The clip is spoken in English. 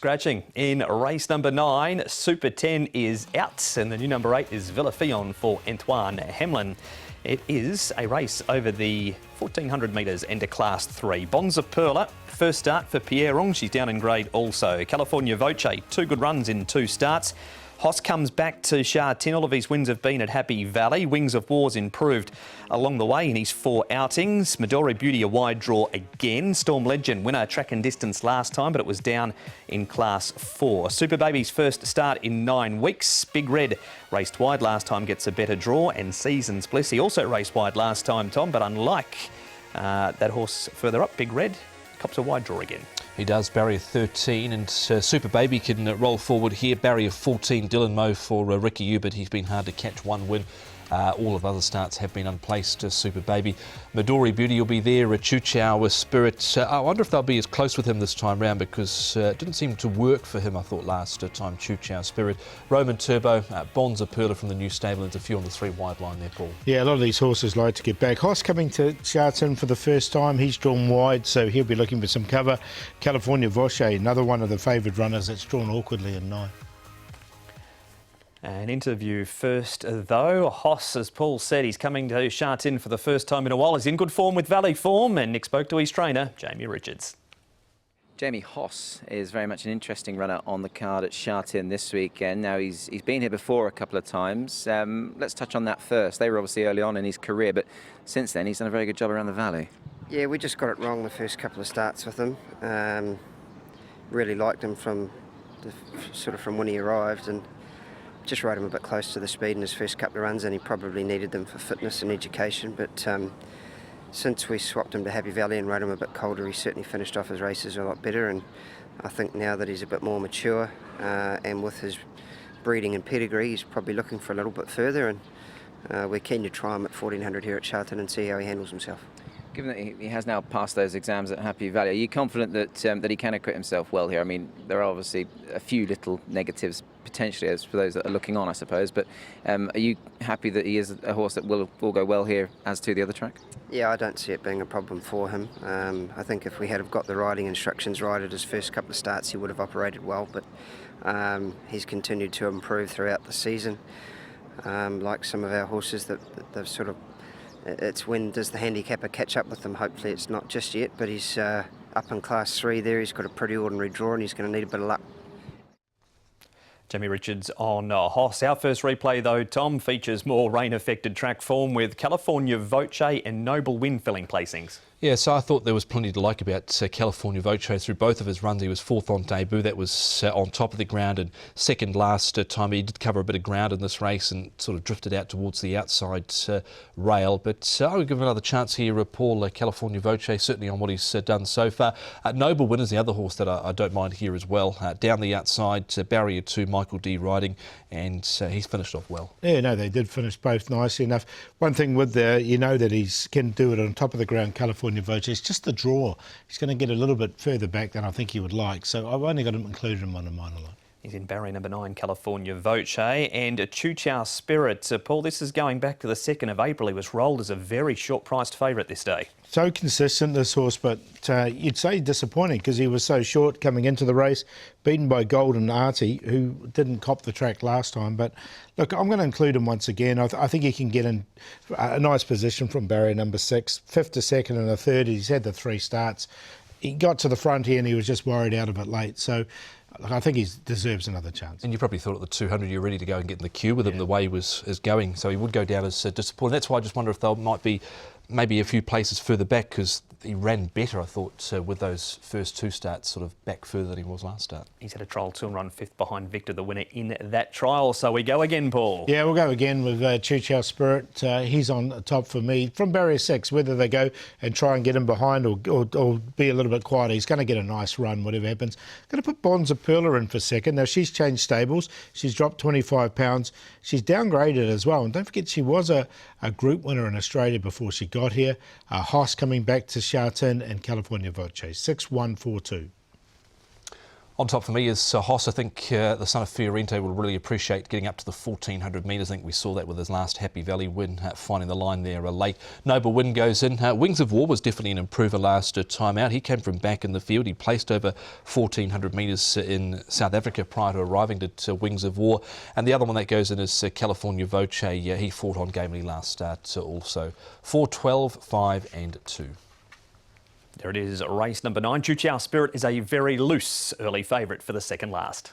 scratching. In race number 9, Super 10 is out and the new number 8 is Villafion for Antoine Hamlin. It is a race over the 1400 metres into Class 3. Bonza Perla, first start for Pierre Ong. She's down in grade also. California Voce, 2 good runs in 2 starts. Hoss comes back to Sha Tin. All of his wins have been at Happy Valley. Wings of War's improved along the way in his 4 outings. Midori Beauty a wide draw again. Storm Legend winner track and distance last time, but it was down in Class 4. Super Baby's first start in 9 weeks. Big Red raced wide last time, gets a better draw. And Seasons Bliss, he also raced wide last time, Tom, but unlike that horse further up, Big Red, cops a wide draw again. He does. Barrier 13 and Super Baby can roll forward here. Barrier 14, Dylan Moe for Ricky Hubert. He's been hard to catch, 1 win. All of other starts have been unplaced. Super Baby. Midori Beauty will be there. Chuchao with Spirit. I wonder if they'll be as close with him this time round because it didn't seem to work for him, I thought, last time. Chuchao, Spirit. Roman Turbo, Bonza Perla from the new stable, and a few on the 3 wide line there, Paul. Yeah, a lot of these horses like to get back. Hoss coming to Sha Tin for the first time. He's drawn wide, so he'll be looking for some cover. California Voce, another one of the favoured runners that's drawn awkwardly in 9. An interview first, though. Hoss, as Paul said, he's coming to Sha Tin for the first time in a while. He's in good form with Valley form, and Nick spoke to his trainer, Jamie Richards. Jamie, Hoss is very much an interesting runner on the card at Sha Tin this weekend. Now, he's been here before a couple of times. Let's touch on that first. They were obviously early on in his career, but since then he's done a very good job around the Valley. Yeah, we just got it wrong the first couple of starts with him. Really liked him from when he arrived, and just rode him a bit close to the speed in his first couple of runs, and he probably needed them for fitness and education. But since we swapped him to Happy Valley and rode him a bit colder, he certainly finished off his races a lot better. And I think now that he's a bit more mature and with his breeding and pedigree, he's probably looking for a little bit further. And we're keen to try him at 1400 here at Sha Tin and see how he handles himself. Given that he has now passed those exams at Happy Valley, are you confident that that he can acquit himself well here? I mean, there are obviously a few little negatives potentially as for those that are looking on, I suppose, but are you happy that he is a horse that will go well here as to the other track? Yeah, I don't see it being a problem for him. I think if we had got the riding instructions right at his first couple of starts, he would have operated well, but he's continued to improve throughout the season. Like some of our horses that they've sort of, it's when does the handicapper catch up with them? Hopefully it's not just yet, but he's up in Class 3 there. He's got a pretty ordinary draw and he's going to need a bit of luck. Jamie Richards on Hoss. Our first replay, though, Tom, features more rain-affected track form with California Voce and Noble Wind filling placings. Yeah, so I thought there was plenty to like about California Voce through both of his runs. He was 4th on debut. That was on top of the ground, and 2nd last time. He did cover a bit of ground in this race and sort of drifted out towards the outside rail. But I would give him another chance here, Paul. California Voce, certainly on what he's done so far. Noble Wind is the other horse that I don't mind here as well. Down the outside, Barrier 2, Michael D riding, and he's finished off well. Yeah, no, they did finish both nicely enough. One thing with you know that he can do it on top of the ground, California Voce. It's just the draw. He's going to get a little bit further back than I think he would like. So I've only got him included in one of mine a lot. He's in barrier number 9, California Voce, and Chuchao Spirit. Paul, this is going back to the 2nd of April. He was rolled as a very short-priced favourite this day. So consistent, this horse, but you'd say disappointing because he was so short coming into the race, beaten by Golden Artie, who didn't cop the track last time. But look, I'm going to include him once again. I think he can get in a nice position from barrier number 6, 5th to 2nd and a 3rd. He's had the 3 starts. He got to the front here and he was just worried out a bit late. So I think he deserves another chance. And you probably thought at the 200 you're ready to go and get in the queue with him the way he was going. So he would go down as disappointing. That's why I just wonder if there might be maybe a few places further back because he ran better, I thought, with those first 2 starts sort of back further than he was last start. He's had a trial 2 and run 5th behind Victor, the winner in that trial. So we go again, Paul. Yeah, we'll go again with Chuchao Spirit. He's on top for me. From barrier 6, whether they go and try and get him behind or be a little bit quieter, he's going to get a nice run, whatever happens. Going to put Bonza Perla in for 2nd. Now, she's changed stables. She's dropped 25 pounds. She's downgraded as well. And don't forget, she was a group winner in Australia before she got here. Hoss coming back to Sha Tin and California Voce, 6-1-4-2. On top for me is Hoss. I think the son of Fiorente will really appreciate getting up to the 1400 metres. I think we saw that with his last Happy Valley win, finding the line there late. Noble Win goes in. Wings of War was definitely an improver last time out. He came from back in the field. He placed over 1400 metres in South Africa prior to arriving at Wings of War. And the other one that goes in is California Voce. He fought on gamely last start also. 4, 12, 5 and 2. There it is, race number 9. Chu Spirit is a very loose early favourite for the second last.